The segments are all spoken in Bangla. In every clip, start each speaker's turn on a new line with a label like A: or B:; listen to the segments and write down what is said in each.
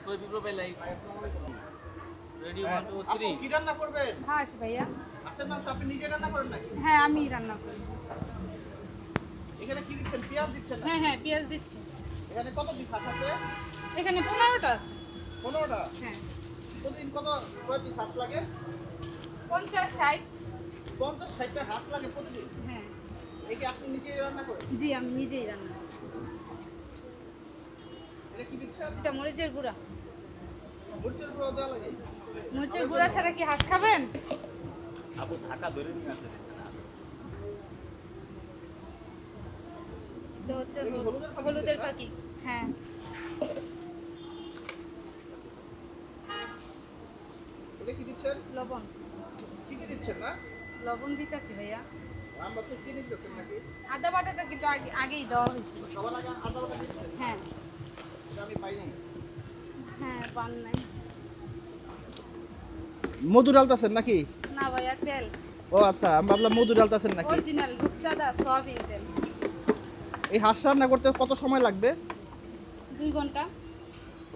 A: কই বিপ্লব ভাই লাইভ রেডি 1 2 3
B: কি রান্না করবেন?
C: হাঁস ভাইয়া।
B: হাঁসের মাংস আপনি নিজে রান্না করেন নাকি?
C: হ্যাঁ আমি রান্না করি।
B: এখানে কি দিচ্ছেন? পেঁয়াজ দিচ্ছেন না?
C: হ্যাঁ হ্যাঁ পেঁয়াজ দিচ্ছি।
B: এখানে কত পিস হাঁস আছে?
C: এখানে 15টা আছে।
B: 15টা।
C: হ্যাঁ
B: প্রতিদিন কয় পিস হাঁস লাগে?
C: 50 60।
B: 50-60টা হাঁস লাগে প্রতিদিন।
C: হ্যাঁ
B: একে আপনি নিজেই রান্না করেন?
C: জি আমি নিজেই রান্না করি।
B: এটা কি দিচ্ছেন?
C: এটা মরিচের গুঁড়া।
B: মরিচের গুঁড়ো দেওয়া লাগে?
C: মরিচের গুঁড়া ছাড়া কি হাঁস খাবেন?
A: আপু ঢাকা ধরে নিয়ে আসে
C: এটা হচ্ছে
B: এটা কি হলুদের ফাঁকি
C: হলুদের
B: দিবেন না?
C: ফাঁকি। হ্যাঁ
B: এটা কি দিচ্ছেন?
C: লবণ।
B: কি দিচ্ছেন না?
C: লবণ দিতেছি ভাইয়া।
B: আমরা তো চিনি দিচ্ছেন নাকি?
C: আদা বাটাটা কিন্তু আগেই দেওয়া হয়েছে।
B: সবার আগে আদা বাটা দিচ্ছেন?
C: হ্যাঁ
B: এটা আমি পাই নাই।
C: হ্যাঁ পান নাই।
B: মধু ডালতাছেন নাকি?
C: না ভাইয়া তেল
B: ও আচ্ছা, আমি ভাবলাম মধু ডালতাছেন নাকি।
C: অরিজিনাল রূপচাঁদা সয়াবিন তেল।
B: এই হাঁস রান্না করতে কত সময় লাগবে?
C: 2 ঘন্টা।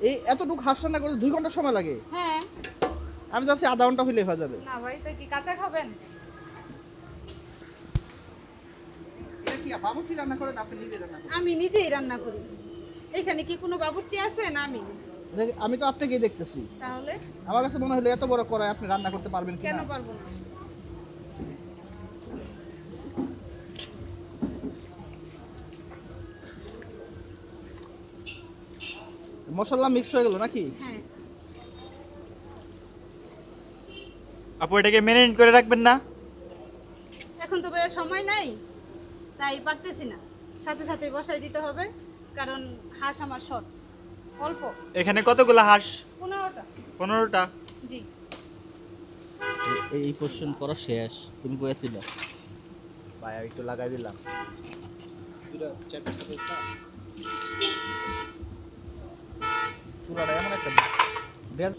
B: এই এতটুকু হাঁস রান্না করতে 2 ঘন্টা সময় লাগে?
C: হ্যাঁ
B: আমি ভাবছি আধা ঘন্টা হইলেই হয়ে যাবে।
C: না ভাই তো কি কাঁচা খাবেন?
B: এটা কি বাবুর্চি রান্না করেন আপনি নিজে রান্না করেন?
C: আমি নিজেই রান্না করি। এখানে কি কোনো বাবুর্চি আছে না আমি?
B: আমি তো আপনাকেই দেখতেছি।
C: তাহলে
B: আমার কাছে মনে হলো এত বড় কড়াই আপনি রান্না করতে পারবেন
C: কেন
B: কিনা।
C: পারবো না?
B: মশলা মিক্স হয়ে গেল নাকি?
C: হ্যাঁ
D: আপু এটাকে ম্যারিনেট করে রাখবেন না?
C: এখন তো ভাইয়া সময় নাই তাই পারতেছি না, সাথে সাথে বসাই দিতে হবে কারণ হাঁস আমার শর্ট অল্প।
D: এখানে কতগুলো হাঁস?
C: 15টা।
D: 15টা।
C: জি
B: এই কোশ্চেন করা শেষ, তুমি কইছিলা
A: ভাই আমি একটু লাগাই দিলাম
B: চুলাটা এমন একটা বেজ।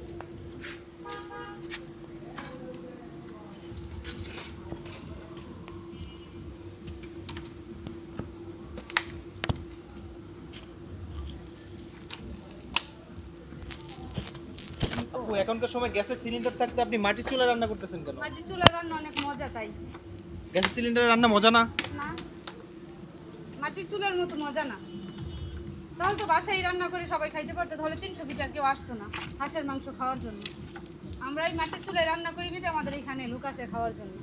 B: আপু এখনকার সময় গ্যাসের সিলিন্ডার থাকতে আপনি মাটির চুলায় রান্না করতেছেন কেন?
C: মাটির চুলার রান্না অনেক মজা তাই।
B: গ্যাসের সিলিন্ডারে রান্না মজা না?
C: না মাটির চুলার মতো মজা না। তাহলে তো বাসায় রান্না করে সবাই খাইতে পারতো, তাহলে 300 ফিট আর কেউ আসতো না হাঁসের মাংস খাওয়ার জন্য। আমরা এই মাটির চুলায় রান্না করি বিধে আমাদের এখানে লোক আসে খাওয়ার জন্য।